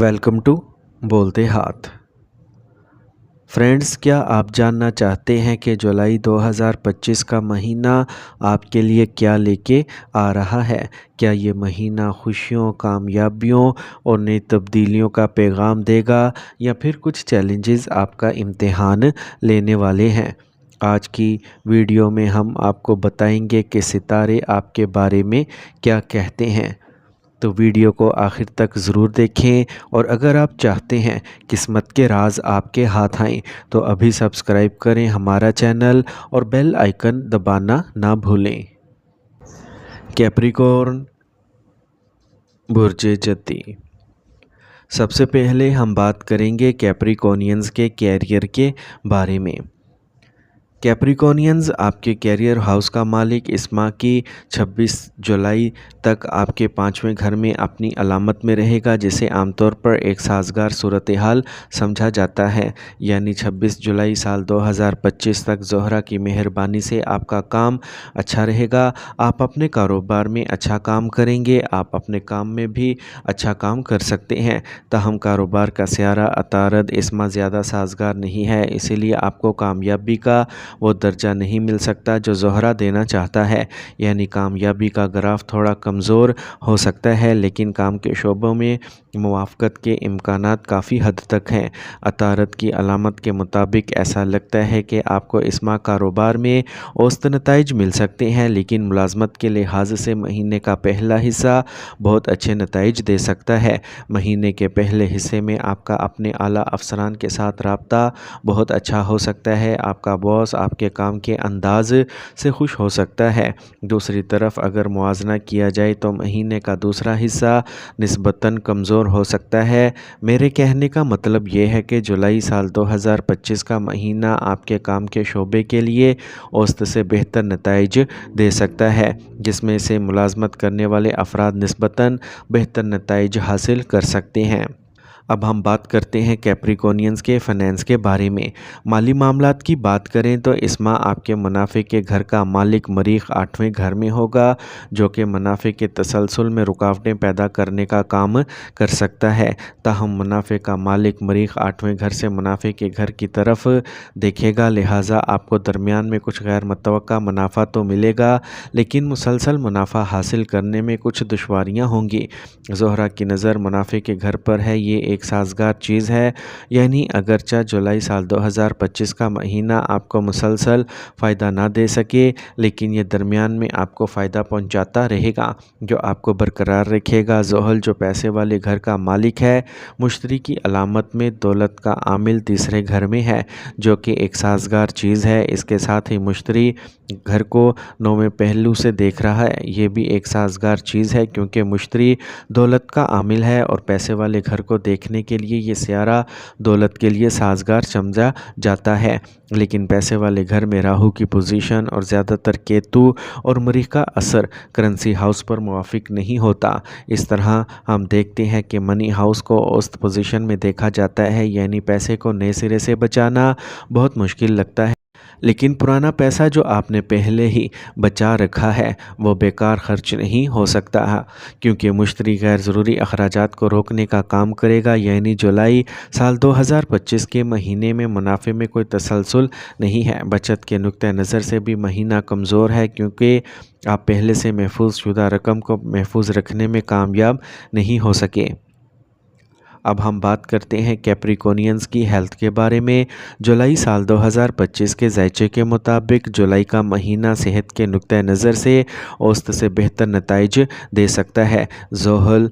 Welcome to बोलते हाथ। Friends, क्या आप जानना चाहते हैं कि जुलाई 2025 का महीना आपके लिए क्या लेके आ रहा है? क्या ये महीना खुशियों, कामयाबियों और नई तब्दीलियों का पैगाम देगा या फिर कुछ चैलेंजेस आपका इम्तिहान लेने वाले हैं? आज की वीडियो में हम आपको बताएंगे कि सितारे आपके बारे में क्या कहते हैं। तो वीडियो को आखिर तक ज़रूर देखें, और अगर आप चाहते हैं किस्मत के राज आपके हाथ आएँ तो अभी सब्सक्राइब करें हमारा चैनल और बेल आइकन दबाना ना भूलें। कैप्रिकॉर्न, बुर्ज जती। सबसे पहले हम बात करेंगे कैप्रिकॉर्नियंस के कैरियर के बारे में। कैप्रिकॉर्नियंस आपके कैरियर हाउस का मालिक इस माह की 26 जुलाई तक आपके 5वें घर में अपनी अलामत में रहेगा, जिसे आमतौर पर एक साजगार सूरत हाल समझा जाता है। यानी 26 जुलाई साल 2025 तक ज़ोहरा की मेहरबानी से आपका काम अच्छा रहेगा। आप अपने कारोबार में अच्छा काम करेंगे, आप अपने काम में भी अच्छा काम कर सकते हैं। ताहम कारोबार का सियारा अतारद इस माह ज़्यादा साजगार नहीं है, इसीलिए आपको कामयाबी का वो दर्जा नहीं मिल सकता जो ज़ोहरा देना चाहता है। यानी कामयाबी का ग्राफ थोड़ा कमज़ोर हो सकता है, लेकिन काम के शोबों में मुवाफ़क़त के इम्कानात काफ़ी हद तक हैं। अतारत की अलामत के मुताबिक ऐसा लगता है कि आपको इस माह कारोबार में औसत नताइज मिल सकते हैं, लेकिन मुलाजमत के लिहाज से महीने का पहला हिस्सा बहुत अच्छे नताइज दे सकता है। महीने के पहले हिस्से में आपका अपने आला अफसरान के साथ रब्ता बहुत अच्छा हो सकता है। आपका बॉस आपके काम के अंदाज से खुश हो सकता है। दूसरी तरफ अगर मुआवजा किया जाए तो महीने का दूसरा हिस्सा निस्बतन कमज़ोर हो सकता है। मेरे कहने का मतलब ये है कि जुलाई साल 2025 का महीना आपके काम के शोबे के लिए औसत से बेहतर नताइज दे सकता है, जिसमें से मुलाजमत करने वाले अफराद निस्बतन बेहतर नताइज हासिल कर सकते हैं। अब हम बात करते हैं कैप्रिकॉर्नियंस के फाइनेंस के बारे में। माली मामलात की बात करें तो इस माह आपके मुनाफे के घर का मालिक मरीख 8वें घर में होगा, जो कि मुनाफे के तसलसल में रुकावटें पैदा करने का काम कर सकता है। ताहम मुनाफे का मालिक मरीख 8वें घर से मुनाफे के घर की तरफ देखेगा, लिहाजा आपको दरमियान में कुछ गैर मुतवक्का मुनाफा तो मिलेगा, लेकिन मुसलसल मुनाफा हासिल करने में कुछ दुश्वारियाँ होंगी। ज़ोहरा की नज़र मुनाफे के घर पर है, ये एक साजगार चीज़ है। यानी अगरचा जुलाई साल 2025 का महीना आपको मुसलसल फ़ायदा ना दे सके, लेकिन ये दरमियान में आपको फ़ायदा पहुंचाता रहेगा, जो आपको बरकरार रखेगा। ज़ोहल जो पैसे वाले घर का मालिक है, मुश्तरी की अलामत में दौलत का आमिल तीसरे घर में है, जो कि एक साजगार चीज़ है। इसके साथ ही मुश्तरी घर को नौवें पहलू से देख रहा है, ये भी एक साजगार चीज़ है, क्योंकि मुश्तरी दौलत का आमिल है और पैसे वाले घर को देखने के लिए ये सियारा दौलत के लिए साजगार समझा जाता है। लेकिन पैसे वाले घर में राहु की पोजीशन और ज़्यादातर केतु और मरीख का असर करेंसी हाउस पर मुवाफिक नहीं होता। इस तरह हम देखते हैं कि मनी हाउस को औसत पोजीशन में देखा जाता है, यानी पैसे को नए सिरे से बचाना बहुत मुश्किल लगता है। लेकिन पुराना पैसा जो आपने पहले ही बचा रखा है वो बेकार खर्च नहीं हो सकता है, क्योंकि मुश्तरी गैर ज़रूरी अखराजात को रोकने का काम करेगा। यानी जुलाई साल 2025 के महीने में मुनाफे में कोई तसलसल नहीं है। बचत के नुक्ते नज़र से भी महीना कमज़ोर है, क्योंकि आप पहले से महफूज शुदा रकम को महफूज रखने में कामयाब नहीं हो सके। अब हम बात करते हैं कैप्रिकॉर्नियंस की हेल्थ के बारे में। जुलाई साल 2025 के ज़ायचे के मुताबिक जुलाई का महीना सेहत के नुक्ते नज़र से औसत से बेहतर नताइज दे सकता है। ज़ोहल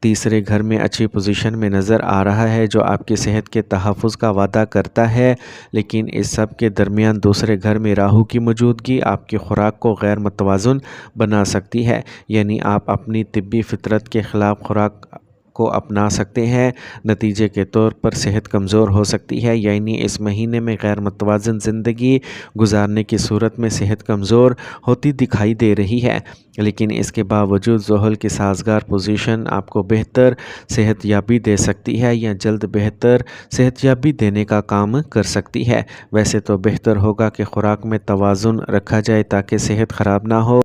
तीसरे घर में अच्छी पोजीशन में नज़र आ रहा है, जो आपकी सेहत के तहफ़्फ़ुज़ का वादा करता है। लेकिन इस सब के दरमियान दूसरे घर में राहु की मौजूदगी आपकी खुराक को गैर मुतवाज़न बना सकती है। यानी आप अपनी तिब्बी फितरत के ख़िलाफ़ खुराक को अपना सकते हैं। नतीजे के तौर पर सेहत कमज़ोर हो सकती है। यानी इस महीने में गैर मुतवाज़न ज़िंदगी गुजारने की सूरत में सेहत कमज़ोर होती दिखाई दे रही है। लेकिन इसके बावजूद ज़ोहल की साजगार पोजीशन आपको बेहतर सेहतयाबी दे सकती है, या जल्द बेहतर सेहतयाबी देने का काम कर सकती है। वैसे तो बेहतर होगा कि खुराक में तवाज़ुन रखा जाए ताकि सेहत ख़राब ना हो।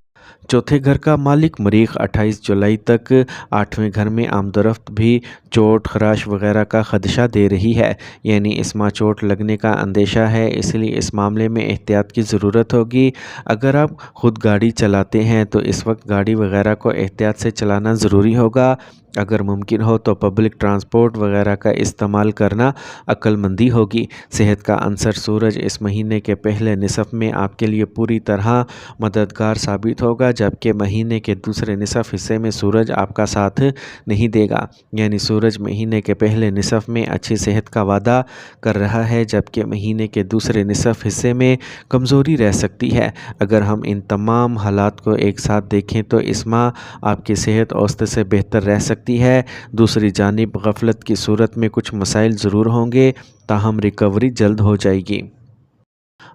चौथे घर का मालिक मरीख 28 जुलाई तक 8वें घर में आमदरफ्त भी चोट खराश वगैरह का खदशा दे रही है, यानी इसमें चोट लगने का अंदेशा है, इसलिए इस मामले में एहतियात की ज़रूरत होगी। अगर आप ख़ुद गाड़ी चलाते हैं तो इस वक्त गाड़ी वगैरह को एहतियात से चलाना ज़रूरी होगा। अगर मुमकिन हो तो पब्लिक ट्रांसपोर्ट वगैरह का इस्तेमाल करना अक्लमंदी होगी। सेहत का अंसर सूरज इस महीने के पहले निसफ में आपके लिए पूरी तरह मददगार साबित होगा, जबकि महीने के दूसरे निसफ हिस्से में सूरज आपका साथ नहीं देगा, यानी सूरज महीने के पहले निसफ में अच्छी सेहत का वादा कर रहा है, जबकि महीने के दूसरे निसफ हिस्से में कमज़ोरी रह सकती है। अगर हम इन तमाम हालात को एक साथ देखें तो इस माह आपकी सेहत औसत से बेहतर रह सकती है। दूसरी जानिब गफलत की सूरत में कुछ मसाइल ज़रूर होंगे, ताहम रिकवरी जल्द हो जाएगी।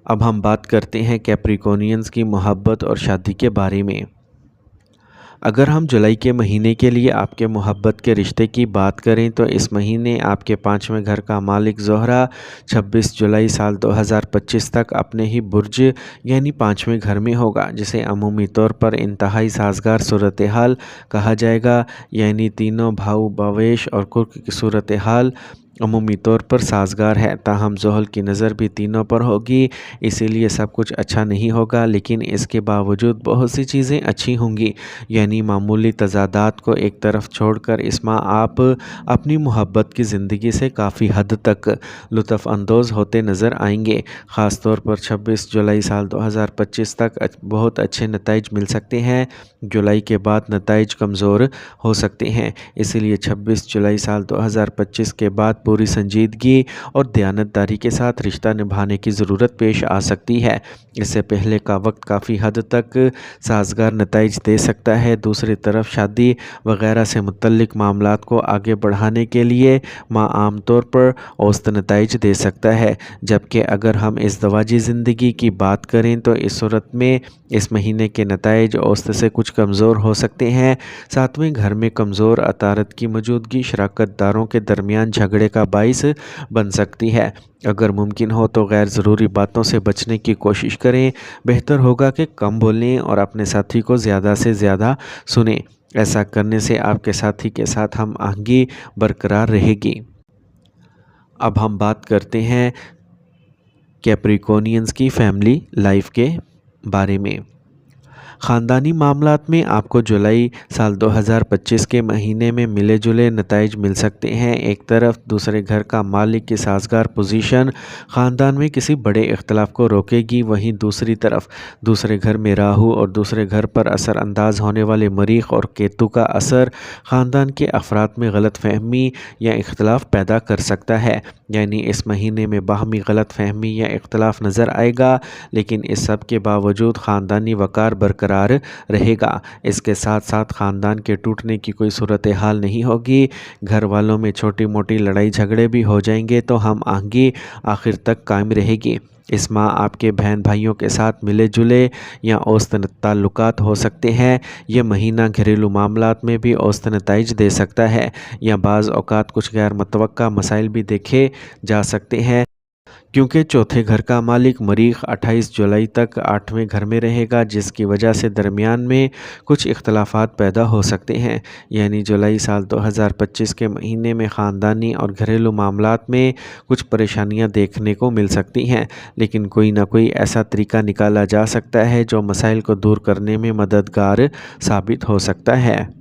अब हम बात करते हैं कैप्रिकॉर्नियंस की मोहब्बत और शादी के बारे में। अगर हम जुलाई के महीने के लिए आपके मोहब्बत के रिश्ते की बात करें तो इस महीने आपके 5वें घर का मालिक ज़ोहरा 26 जुलाई साल 2025 तक अपने ही बुर्ज यानी 5वें घर में होगा, जिसे अमूमी तौर पर इंतहाई साजगार सूरत हाल कहा जाएगा। यानी तीनों भाऊ भावेश और कुर्क की सूरत हाल अमूमी तौर पर साजगार है, ताहम ज़ोहल की नज़र भी तीनों पर होगी, इसीलिए सब कुछ अच्छा नहीं होगा, लेकिन इसके बावजूद बहुत सी चीज़ें अच्छी होंगी। यानी मामूली तज़ादात को एक तरफ छोड़कर इसमें आप अपनी मोहब्बत की ज़िंदगी से काफ़ी हद तक लुत्फ़ अंदोज़ होते नज़र आएंगे। ख़ास तौर पर 26 जुलाई साल 2025 तक बहुत अच्छे नताइज मिल सकते हैं। जुलाई के बाद नताइज कमज़ोर हो सकते हैं, इसीलिए 26 जुलाई साल 2025 के बाद पूरी संजीदगी और दयानतदारी के साथ रिश्ता निभाने की ज़रूरत पेश आ सकती है। इससे पहले का वक्त काफ़ी हद तक साजगार नताइज दे सकता है। दूसरी तरफ शादी वगैरह से मुतल्लिक मामलात को आगे बढ़ाने के लिए माँ आम तौर पर औसत नताइज दे सकता है, जबकि अगर हम इस दवाजी ज़िंदगी की बात करें तो इस सूरत में इस महीने के नताइज औसत से कुछ कमज़ोर हो सकते हैं। 7वें घर में कमज़ोर अतारत की मौजूदगी शराकत दारों के दरमियान झगड़े का बाइस बन सकती है। अगर मुमकिन हो तो गैर ज़रूरी बातों से बचने की कोशिश करें। बेहतर होगा कि कम बोलें और अपने साथी को ज़्यादा से ज़्यादा सुनें। ऐसा करने से आपके साथी के साथ हम आहंगी बरकरार रहेगी। अब हम बात करते हैं कैप्रिकॉर्नियंस की फैमिली लाइफ के बारे में। ख़ानदानी मामलात में आपको जुलाई साल 2025 के महीने में मिले जुले नताइज मिल सकते हैं। एक तरफ दूसरे घर का मालिक की साजगार पोजीशन ख़ानदान में किसी बड़े इख्तलाफ को रोकेगी, वहीं दूसरी तरफ दूसरे घर में राहु और दूसरे घर पर असर अंदाज होने वाले मरीख और केतु का असर ख़ानदान के अफराद में गलत फहमी या इख्तलाफ पैदा कर सकता है। यानी इस महीने में बाहमी गलत फहमी या इख्तलाफ नज़र आएगा, लेकिन इस सब के बावजूद ख़ानदानी वक़ार बरकरार रहेगा। इसके साथ साथ ख़ानदान के टूटने की कोई सूरत हाल नहीं होगी। घर वालों में छोटी मोटी लड़ाई झगड़े भी हो जाएंगे तो हम आहंगी आखिर तक कायम रहेगी। इस माह आपके बहन भाइयों के साथ मिले जुले या औसत ताल्लुकात हो सकते हैं। यह महीना घरेलू मामलात में भी औसत नताइज दे सकता है, या बाज़ औक़ात कुछ गैर मुतवक्का मसाइल भी देखे जा सकते हैं, क्योंकि चौथे घर का मालिक मरीख 28 जुलाई तक 8वें घर में रहेगा, जिसकी वजह से दरमियान में कुछ इख्तलाफात पैदा हो सकते हैं। यानी जुलाई साल 2025 के महीने में ख़ानदानी और घरेलू मामलात में कुछ परेशानियां देखने को मिल सकती हैं, लेकिन कोई ना कोई ऐसा तरीका निकाला जा सकता है जो मसाइल को दूर करने में मददगार साबित हो सकता है।